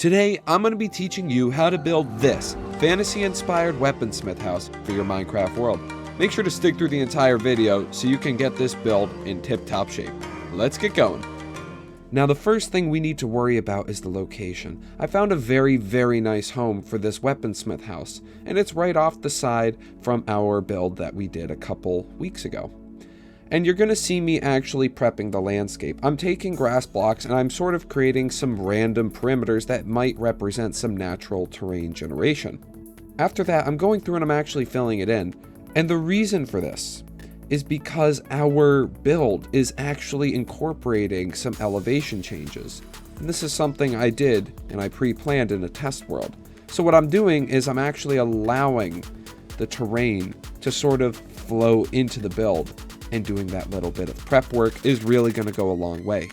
Today, I'm going to be teaching you how to build this fantasy-inspired weaponsmith house for your Minecraft world. Make sure to stick through the entire video so you can get this build in tip-top shape. Let's get going. Now, the first thing we need to worry about is the location. I found a very nice home for this weaponsmith house, and it's right off the side from our build that we did a couple weeks ago. And you're going to see me actually prepping the landscape. I'm taking grass blocks and I'm sort of creating some random perimeters that might represent some natural terrain generation. After that, I'm going through and I'm actually filling it in. And the reason for this is because our build is actually incorporating some elevation changes. And this is something I did and I pre-planned in a test world. So what I'm doing is I'm actually allowing the terrain to sort of flow into the build. And doing that little bit of prep work is really going to go a long way.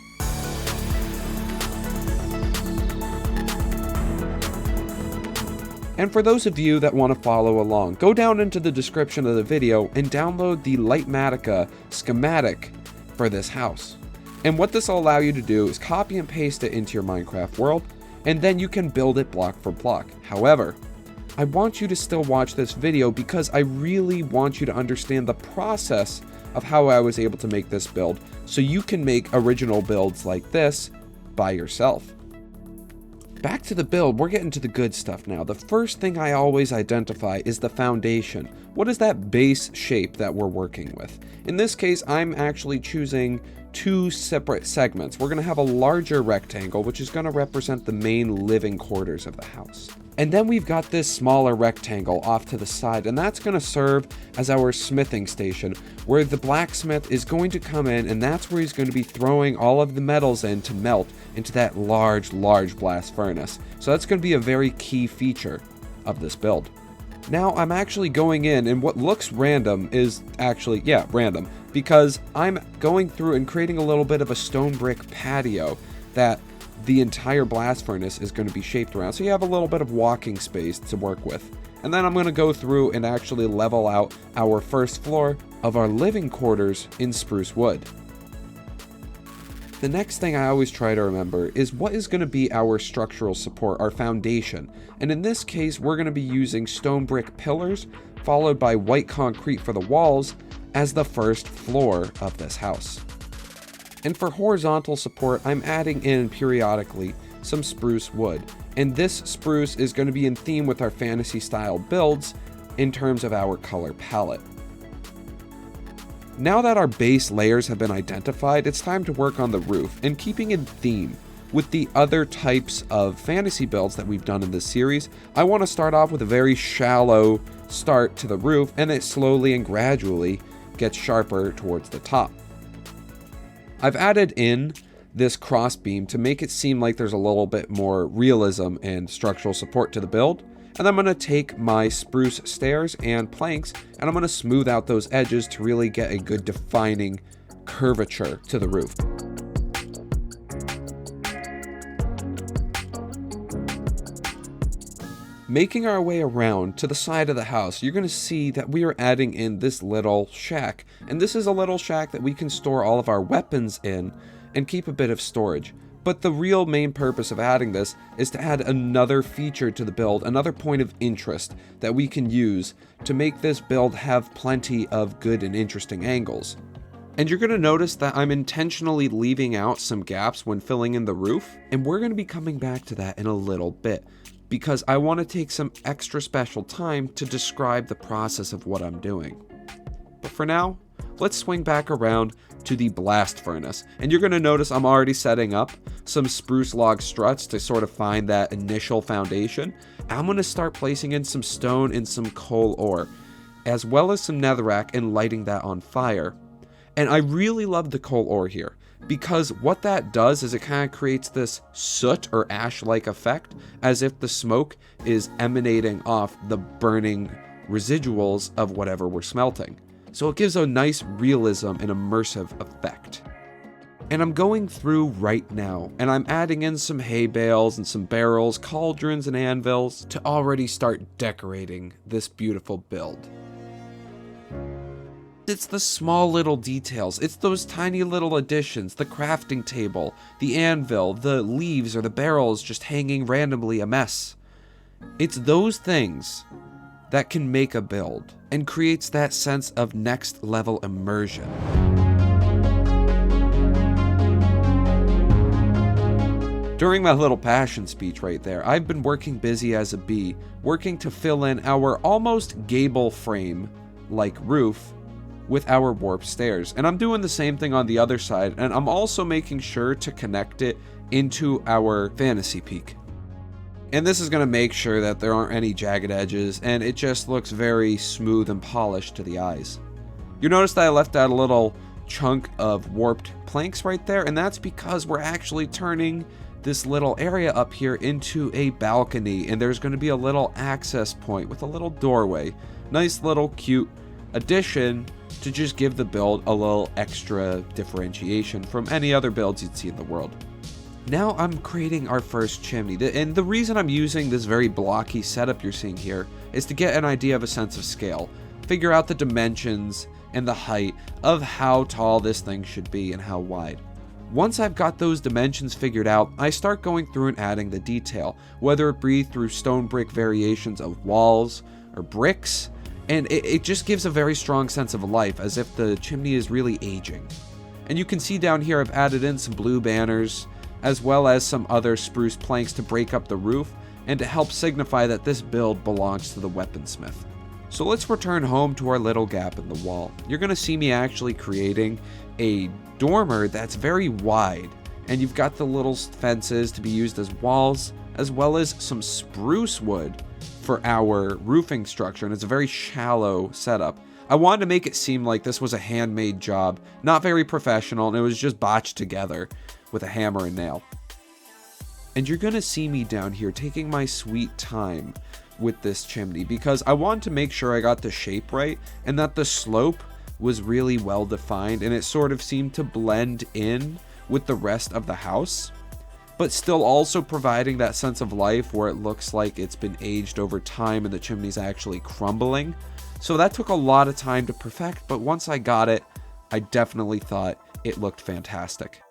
And for those of you that want to follow along, go down into the description of the video and download the Litematica Schematic for this house. And what this will allow you to do is copy and paste it into your Minecraft world, and then you can build it block for block. However, I want you to still watch this video because I really want you to understand the process of how I was able to make this build so you can make original builds like this by yourself. Back to the build, we're getting to the good stuff now. The first thing I always identify is the foundation. What is that base shape that we're working with? In this case, I'm actually choosing two separate segments. We're going to have a larger rectangle, which is going to represent the main living quarters of the house. And then we've got this smaller rectangle off to the side, and that's going to serve as our smithing station, where the blacksmith is going to come in, and that's where he's going to be throwing all of the metals in to melt into that large blast furnace. So that's going to be a very key feature of this build. Now I'm actually going in, and what looks random is actually, random, because I'm going through and creating a little bit of a stone brick patio that the entire blast furnace is going to be shaped around. So you have a little bit of walking space to work with. And then I'm going to go through and actually level out our first floor of our living quarters in spruce wood. The next thing I always try to remember is what is going to be our structural support, our foundation. And in this case, we're going to be using stone brick pillars, followed by white concrete for the walls as the first floor of this house. And for horizontal support, I'm adding in periodically some spruce wood. And this spruce is going to be in theme with our fantasy style builds in terms of our color palette. Now that our base layers have been identified, it's time to work on the roof and keeping in theme with the other types of fantasy builds that we've done in this series. I want to start off with a very shallow start to the roof, and it slowly and gradually gets sharper towards the top. I've added in this cross beam to make it seem like there's a little bit more realism and structural support to the build. And I'm going to take my spruce stairs and planks and I'm going to smooth out those edges to really get a good defining curvature to the roof. Making our way around to the side of the house, you're going to see that we are adding in this little shack. And this is a little shack that we can store all of our weapons in and keep a bit of storage. But the real main purpose of adding this is to add another feature to the build, another point of interest that we can use to make this build have plenty of good and interesting angles. And you're going to notice that I'm intentionally leaving out some gaps when filling in the roof, and we're going to be coming back to that in a little bit, because I want to take some extra special time to describe the process of what I'm doing. But for now, let's swing back around to the blast furnace. And you're going to notice I'm already setting up some spruce log struts to sort of find that initial foundation. I'm going to start placing in some stone and some coal ore, as well as some netherrack, and lighting that on fire. And I really love the coal ore here, because what that does is it kind of creates this soot or ash-like effect, as if the smoke is emanating off the burning residuals of whatever we're smelting. So it gives a nice realism and immersive effect. And I'm going through right now, and I'm adding in some hay bales and some barrels, cauldrons and anvils to already start decorating this beautiful build. it's the small little details. It's those tiny little additions, the crafting table, the anvil, the leaves or the barrels just hanging randomly a mess. It's those things that can make a build and creates that sense of next level immersion. During my little passion speech right there, I've been working busy as a bee, working to fill in our almost gable frame-like roof with our warp stairs. And I'm doing the same thing on the other side, and I'm also making sure to connect it into our fantasy peak. And this is going to make sure that there aren't any jagged edges, and it just looks very smooth and polished to the eyes. You notice that I left out a little chunk of warped planks right there, and that's because we're actually turning this little area up here into a balcony, and there's going to be a little access point with a little doorway. Nice little cute addition to just give the build a little extra differentiation from any other builds you'd see in the world. Now I'm creating our first chimney, and the reason I'm using this very blocky setup you're seeing here is to get an idea of a sense of scale, figure out the dimensions and the height of how tall this thing should be and how wide. Once I've got those dimensions figured out, I start going through and adding the detail, whether it be through stone brick variations of walls or bricks, and it just gives a very strong sense of life, as if the chimney is really aging. And you can see down here I've added in some blue banners, as well as some other spruce planks to break up the roof, and to help signify that this build belongs to the weaponsmith. So let's return home to our little gap in the wall. You're going to see me actually creating a dormer that's very wide, and you've got the little fences to be used as walls, as well as some spruce wood for our roofing structure, and it's a very shallow setup. I wanted to make it seem like this was a handmade job, not very professional, and it was just botched together with a hammer and nail. And you're going to see me down here taking my sweet time with this chimney, because I wanted to make sure I got the shape right and that the slope was really well defined, and it sort of seemed to blend in with the rest of the house, but still also providing that sense of life where it looks like it's been aged over time and the chimney's actually crumbling. So that took a lot of time to perfect, but once I got it, I definitely thought it looked fantastic.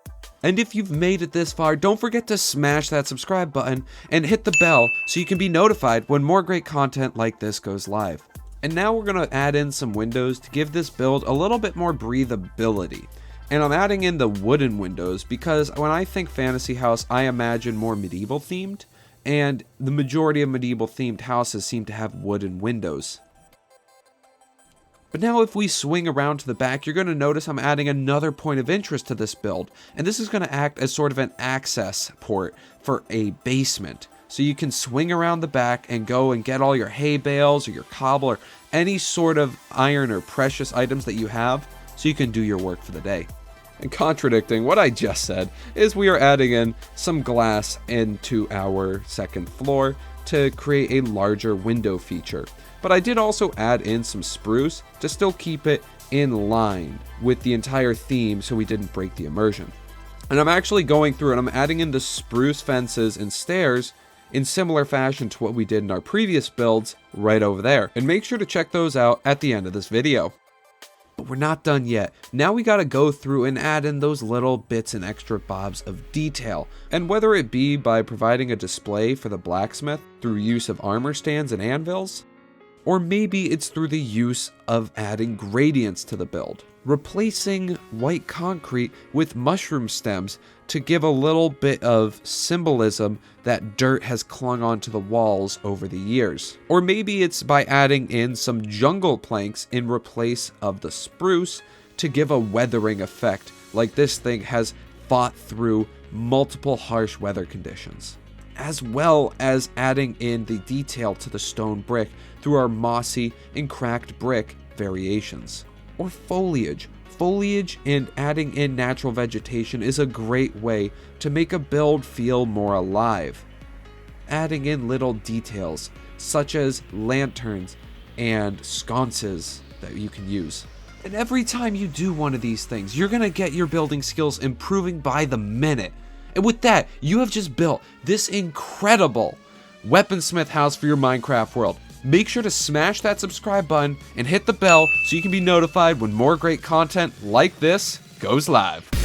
And if you've made it this far, don't forget to smash that subscribe button and hit the bell so you can be notified when more great content like this goes live. And now we're going to add in some windows to give this build a little bit more breathability. And I'm adding in the wooden windows because when I think fantasy house, I imagine more medieval themed, and the majority of medieval themed houses seem to have wooden windows. But now if we swing around to the back, you're going to notice I'm adding another point of interest to this build, and this is going to act as sort of an access port for a basement. So you can swing around the back and go and get all your hay bales or your cobble or any sort of iron or precious items that you have, so you can do your work for the day. And contradicting what I just said is we are adding in some glass into our second floor to create a larger window feature. But I did also add in some spruce to still keep it in line with the entire theme so we didn't break the immersion. And I'm actually going through and I'm adding in the spruce fences and stairs in similar fashion to what we did in our previous builds right over there. And make sure to check those out at the end of this video. But we're not done yet. Now we gotta go through and add in those little bits and extra bobs of detail. And whether it be by providing a display for the blacksmith through use of armor stands and anvils, or maybe it's through the use of adding gradients to the build, replacing white concrete with mushroom stems to give a little bit of symbolism that dirt has clung onto the walls over the years. Or maybe it's by adding in some jungle planks in replace of the spruce to give a weathering effect, like this thing has fought through multiple harsh weather conditions. As well as adding in the detail to the stone brick through our mossy and cracked brick variations. Or foliage. Foliage and adding in natural vegetation is a great way to make a build feel more alive. Adding in little details such as lanterns and sconces that you can use. And every time you do one of these things, you're going to get your building skills improving by the minute. And with that, you have just built this incredible weaponsmith house for your Minecraft world. make sure to smash that subscribe button and hit the bell so you can be notified when more great content like this goes live.